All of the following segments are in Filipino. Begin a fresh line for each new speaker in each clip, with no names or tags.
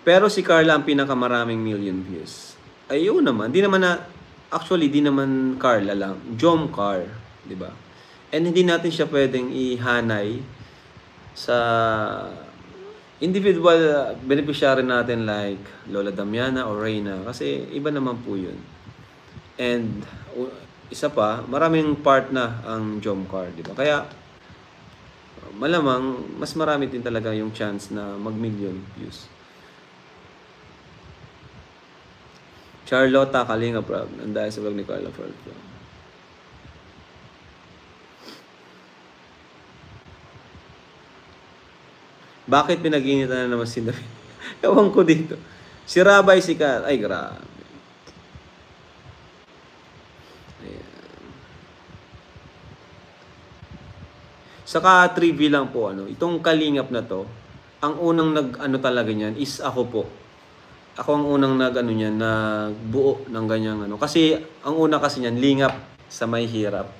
Pero si Carla ang pinakamaraming million views. Ayun naman, di naman na, actually, di naman Carla lang, Jomcar, di ba? And hindi natin siya pwedeng ihanay sa individual beneficiary natin like Lola Damiana o Reyna kasi iba naman po yun. And isa pa, maraming part na ang Jomcar, di ba? Kaya malamang mas marami din talaga yung chance na mag-million views. Charlotta Kalinga Prab, dahil sa vlog ni Carla Forte. Bakit pinag-iinitan na naman si David? Ewan ko dito. Si Rabay sikat. Ay, grabe. Ayan. Saka trivia lang po, itong Kalingap na to, ang unang nag-ano talaga niyan is ako po. Ako ang unang nagbuo ng ganyang Kasi ang una kasi niyan, lingap sa may hirap.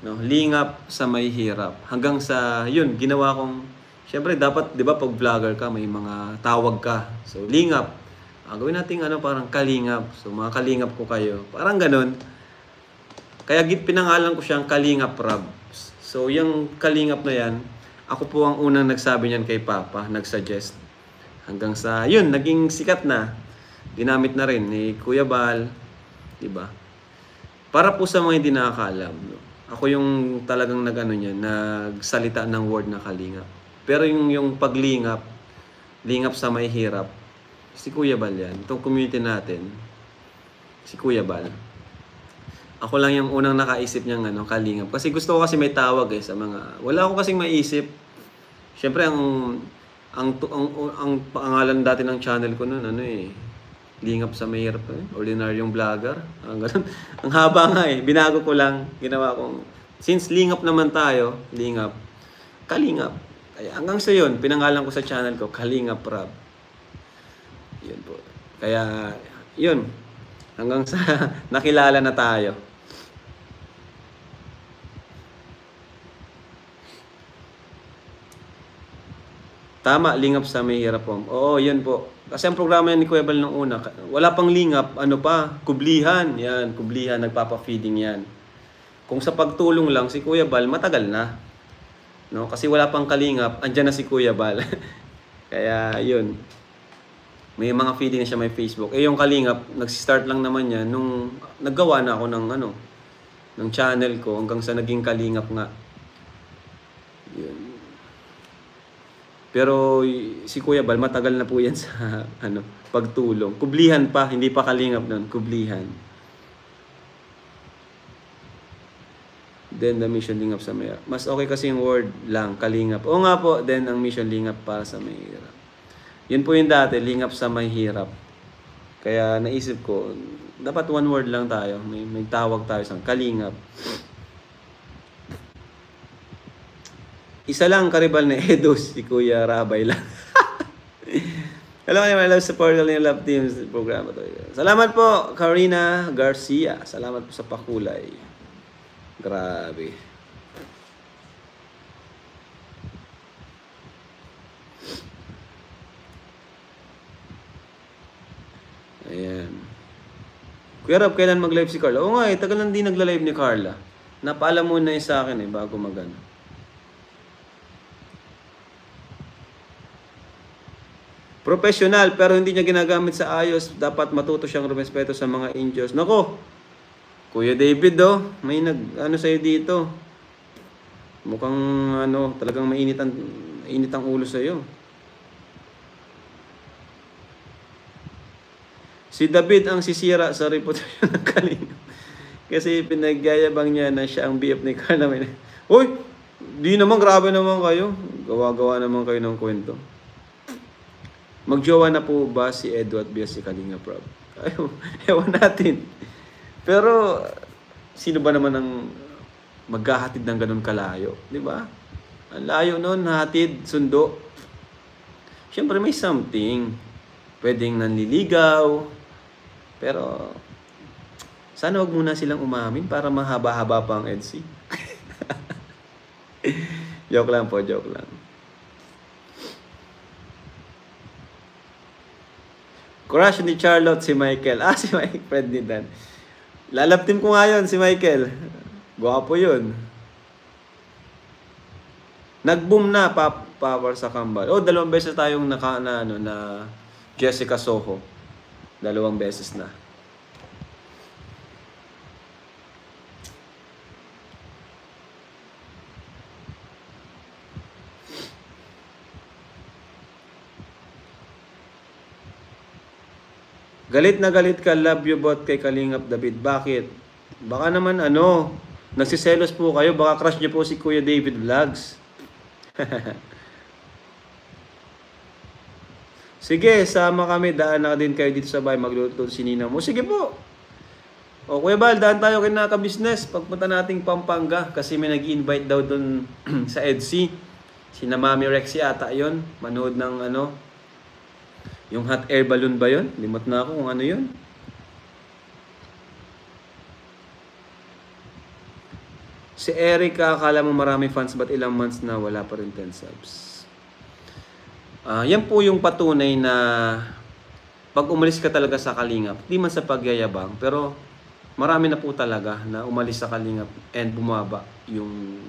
No, lingap sa may hirap. Hanggang sa yun, ginawa kong syempre dapat 'di ba pag vlogger ka may mga tawag ka. So lingap. Gawin natin parang kalingap. So mga kalingap ko kayo. Parang ganun. Kaya pinangalan ko siyang Kalingap Prab. So yung kalingap na yan, ako po ang unang nagsabi niyan kay Papa, nagsuggest. Hanggang sa, yun, naging sikat na. Ginamit na rin ni Kuya Bal. Diba? Para po sa mga hindi nakakalam. No? Ako yung talagang nagsalita ng word na kalingap. Pero yung paglingap, lingap sa may hirap, si Kuya Bal yan. Itong community natin, si Kuya Bal. Ako lang yung unang nakaisip niyang kalingap. Kasi gusto ko kasi may tawag sa mga... Wala ako kasing maisip. Siyempre, ang pangalan dati ng channel ko noon lingap sa mahirap ordinaryong vlogger ang haba nga binago ko lang ginawa kong since lingap naman tayo lingap kalingap kaya hanggang sa yun pinangalan ko sa channel ko Kalingap Prab yun po kaya yun hanggang sa nakilala na tayo. Tama, lingap sa may hirap po. Oo, yun po. Kasi ang programa yan ni Kuya Bal nung una, wala pang lingap, kublihan. Yan, kublihan, nagpapa-feeding yan. Kung sa pagtulong lang, si Kuya Bal, matagal na. No? Kasi wala pang kalingap, andyan na si Kuya Bal. Kaya, yun. May mga feeding na siya may Facebook. Yung kalingap, nag-start lang naman yan nung naggawa na ako ng channel ko hanggang sa naging kalingap nga. Yun. Pero si Kuya Bal, matagal na po yan sa pagtulong. Kublihan pa, hindi pa kalingap nun, kublihan. Then the mission lingap sa mahirap. Mas okay kasi yung word lang, kalingap. Oo nga po, then ang mission lingap para sa mahirap. Yun po yung dati, lingap sa mahirap. Kaya naisip ko, dapat one word lang tayo. May tawag tayo sa kalingap. Isa lang karibal na Edos, si Kuya Rabay lang. Hello, my love support ng Love Teams programa to. Salamat po, Karina Garcia. Salamat po sa pakulay. Grabe. Ayan. Kuya Rob, kailan mag-live si Carla? Oo nga tagal lang din nagla-live ni Carla. Napaalam mo na sa akin bago magano. Professional, pero hindi niya ginagamit sa ayos. Dapat matuto siyang rumespeto sa mga angels. Nako, Kuya David, may sa'yo dito. Mukhang talagang mainit ang ulo sa'yo. Si David ang sisira sa reputasyon ng Kalingap. Kasi pinagyayabang niya na siya ang BF ni Carla. Uy, di naman, grabe naman kayo. Gawa-gawa naman kayo ng kwento. Magjowa na po ba si Edward Bias si Kalingap Prab? Ewan natin. Pero, sino ba naman ang maghahatid ng ganun kalayo? Di ba? Ang layo nun, hatid, sundo. Siyempre may something. Pwedeng nanliligaw. Pero, sana wag muna silang umamin para mahaba-haba pa ang EDC. Joke lang po, joke lang. Crush ni Charlotte si Michael. Ah, si Michael, friend ni Dan. Lalaptim ko nga yun, si Michael. Gwapo yun. Nag-boom na, power sa kambal. Oh, 2 beses tayong na Jessica Soho. 2 beses na. Galit na galit ka, love you bot kay Kalingap David. Bakit? Baka naman nagsiselos po kayo. Baka crush niyo po si Kuya David Vlogs. Sige, sama kami. Daan na din kayo dito sa bahay. Magluto si Nina mo. Sige po. O Kuya Bal, daan tayo kay Naka-Business. Pagpunta nating Pampanga. Kasi may nag-invite daw dun sa EDC. Sina Mami Rexy ata yun. Manood ng yung hot air balloon ba yun? Limot na ako kung ano yun. Si Erica, akala mo marami fans but ilang months na wala pa rin 10 subs. Yan po yung patunay na pag umalis ka talaga sa Kalingap, di man sa pagyayabang, pero marami na po talaga na umalis sa Kalingap and bumaba yung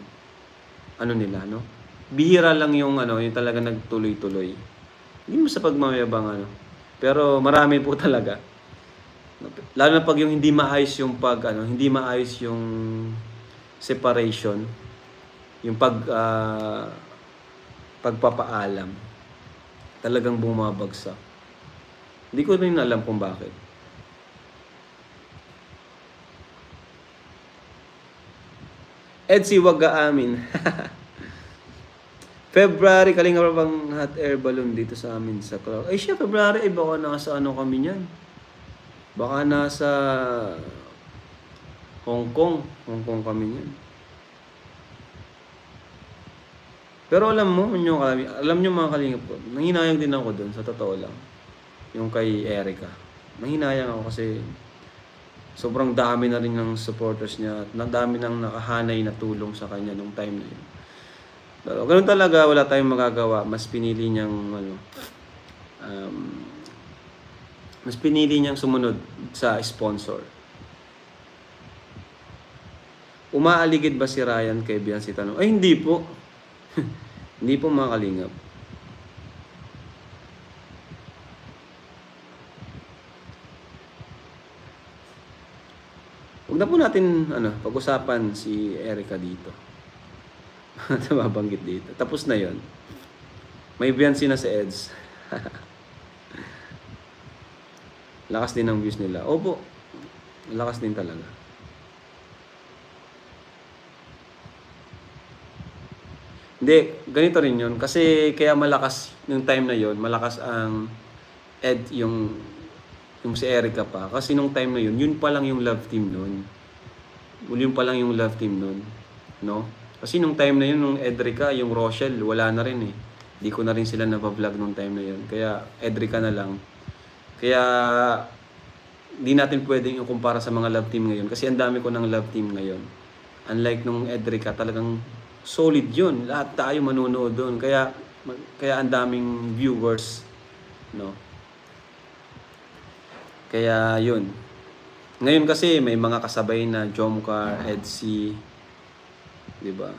nila, no? Bihira lang yung yung talaga nagtuloy-tuloy. Hindi mo sa pagmamayabang pero marami po talaga. Lalo na pag yung hindi maayos yung hindi maayos yung separation, yung pagpapaalam, talagang bumabagsak. Hindi ko rin alam kung bakit. Edsy, wag ka amin. February, kalinga pa bang hot air balloon dito sa amin sa Clark? Ay siya, February, baka nasa kami niyan. Baka nasa Hong Kong kami niyan. Pero alam nyo mga kalingap ko, nanghinayang din ako doon, sa totoo lang. Yung kay Erica. Nanghinayang ako kasi sobrang dami na rin ng supporters niya at dami nang nakahanay na tulong sa kanya nung time na yun. Pero ganun talaga, wala tayong magagawa. Mas pinili niyang sumunod sa sponsor. Umaaligid ba si Ryan kay Biancy Tanong? Ay, hindi po. Hindi po mga kalingap. Huwag na po natin pag-usapan si Erica dito. Mabanggit dito. Tapos na yon. May Biancy na sa EDS. Lakas din ang views nila. Opo. Lakas din talaga. Hindi, ganito rin yun. Kasi kaya malakas yung time na yon, malakas ang yung si Erica pa. Kasi nung time na yun pa lang yung love team nun. Yun pa lang yung love team nun. No? Kasi nung time na yun, nung Edrica, yung Rochelle, wala na rin eh. Di ko na rin sila napa-vlog nung time na yun. Kaya Edrica na lang. Kaya di natin pwedeng ikumpara sa mga love team ngayon. Kasi ang dami ko ng love team ngayon. Unlike nung Edrica, talagang solid yun. Lahat tayo manunood doon. Kaya ang daming viewers. No? Kaya yun. Ngayon kasi may mga kasabay na Jomcar, Edsy, diba?